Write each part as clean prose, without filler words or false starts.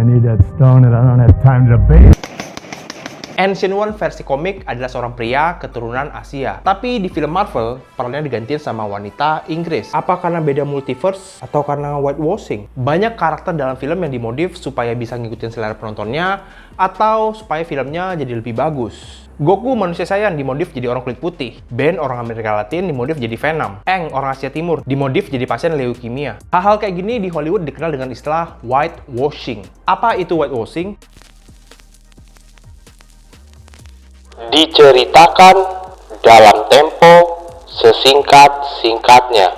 I need that stone and I don't have time to debate. Ancient One versi komik adalah seorang pria keturunan Asia. Tapi di film Marvel, perannya digantiin sama wanita Inggris. Apa karena beda multiverse? Atau karena whitewashing? Banyak karakter dalam film yang dimodif supaya bisa ngikutin selera penontonnya, atau supaya filmnya jadi lebih bagus. Goku manusia Saiyan dimodif jadi orang kulit putih. Ben orang Amerika Latin dimodif jadi Venom. Aang orang Asia Timur dimodif jadi pasien leukemia. Hal-hal kayak gini di Hollywood dikenal dengan istilah whitewashing. Apa itu whitewashing? Diceritakan dalam tempo sesingkat-singkatnya.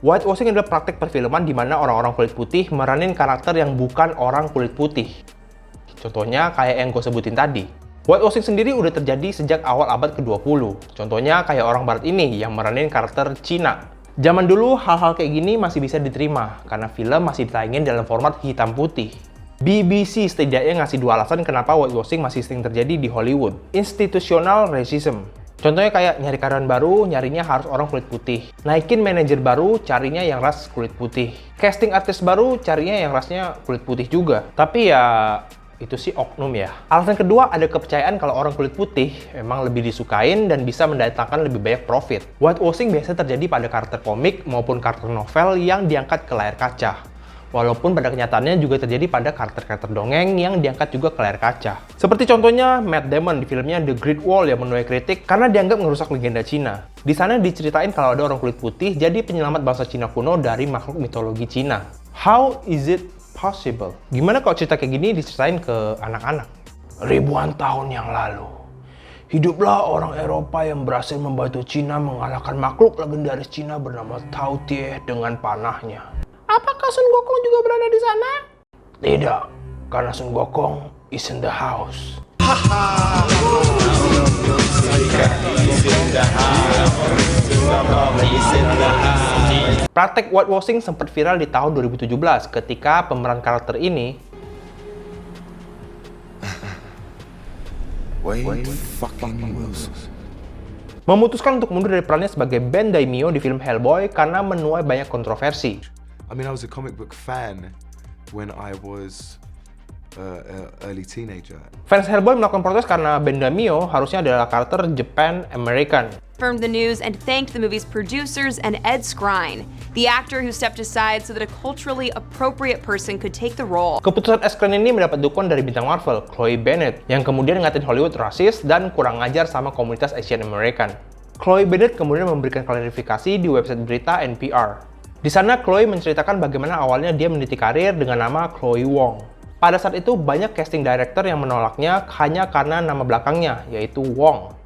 Whitewashing adalah praktek perfilman di mana orang-orang kulit putih meranin karakter yang bukan orang kulit putih. Contohnya kayak yang gue sebutin tadi. Whitewashing sendiri udah terjadi sejak awal abad ke-20. Contohnya kayak orang barat ini yang meranin karakter Cina. Zaman dulu hal-hal kayak gini masih bisa diterima karena film masih ditayangin dalam format hitam putih. BBC setidaknya ngasih dua alasan kenapa whitewashing masih sering terjadi di Hollywood. Institutional racism. Contohnya kayak nyari karyawan baru, nyarinya harus orang kulit putih. Naikin manajer baru, carinya yang ras kulit putih. Casting artis baru, carinya yang rasnya kulit putih juga. Tapi ya, itu sih oknum ya. Alasan kedua, ada kepercayaan kalau orang kulit putih memang lebih disukain dan bisa mendatangkan lebih banyak profit. Whitewashing biasa terjadi pada karakter komik maupun karakter novel yang diangkat ke layar kaca. Walaupun pada kenyataannya juga terjadi pada karakter-karakter dongeng yang diangkat juga ke layar kaca. Seperti contohnya Matt Damon di filmnya The Great Wall yang menuai kritik karena dianggap merusak legenda Cina. Di sana diceritain kalau ada orang kulit putih jadi penyelamat bangsa Cina kuno dari makhluk mitologi Cina. How is it possible? Gimana kalau cerita kayak gini diceritain ke anak-anak? Ribuan tahun yang lalu, hiduplah orang Eropa yang berhasil membantu Cina mengalahkan makhluk legendaris Cina bernama Tao Tie dengan panahnya. Apakah Sun Gokong juga berada di sana? Tidak, karena Sun Gokong is in the house. Praktek whitewashing sempat viral di tahun 2017 ketika pemeran karakter ini memutuskan untuk mundur dari perannya sebagai Ben Daimyo di film Hellboy karena menuai banyak kontroversi. I mean, I was a comic book fan when I was early teenager. Fans Hellboy melakukan protes karena Ben Daimyo harusnya adalah karakter Japan American. Confirmed the news and thanked the movie's producers and Ed Skrein, the actor who stepped aside so that a culturally appropriate person could take the role. Keputusan Ed Skrein ini mendapat dukungan dari bintang Marvel, Chloe Bennett, yang kemudian ngatain Hollywood rasis dan kurang ajar sama komunitas Asian American. Chloe Bennett kemudian memberikan klarifikasi di website berita NPR. Di sana, Chloe menceritakan bagaimana awalnya dia meniti karir dengan nama Chloe Wong. Pada saat itu, banyak casting director yang menolaknya hanya karena nama belakangnya, yaitu Wong.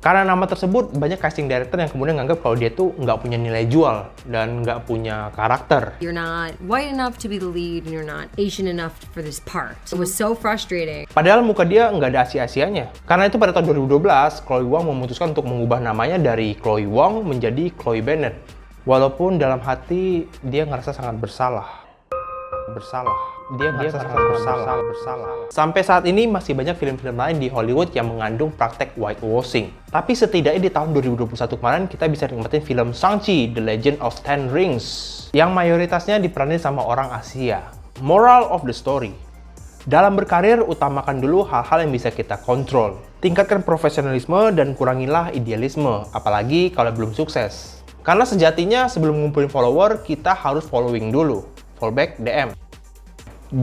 Karena nama tersebut, banyak casting director yang kemudian menganggap kalau dia tuh nggak punya nilai jual dan nggak punya karakter. You're not white enough to be the lead and you're not Asian enough for this part. It was so frustrating. Padahal muka dia nggak ada Asia-Asianya. Karena itu pada tahun 2012, Chloe Wong memutuskan untuk mengubah namanya dari Chloe Wong menjadi Chloe Bennett. Walaupun dalam hati dia ngerasa sangat bersalah. Dia ngerasa sangat bersalah. Sampai saat ini masih banyak film-film lain di Hollywood yang mengandung praktek whitewashing. Tapi setidaknya di tahun 2021 kemarin kita bisa nikmatin film Shang-Chi, The Legend of Ten Rings, yang mayoritasnya diperanin sama orang Asia. Moral of the story: dalam berkarir, utamakan dulu hal-hal yang bisa kita kontrol. Tingkatkan profesionalisme dan kurangilah idealisme, apalagi kalau belum sukses. Karena sejatinya sebelum ngumpulin follower, kita harus following dulu. Fallback DM.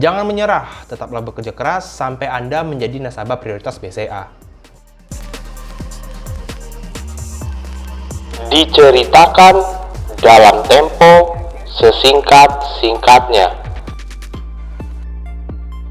Jangan menyerah, tetaplah bekerja keras sampai Anda menjadi nasabah prioritas BCA. Diceritakan dalam tempo sesingkat-singkatnya.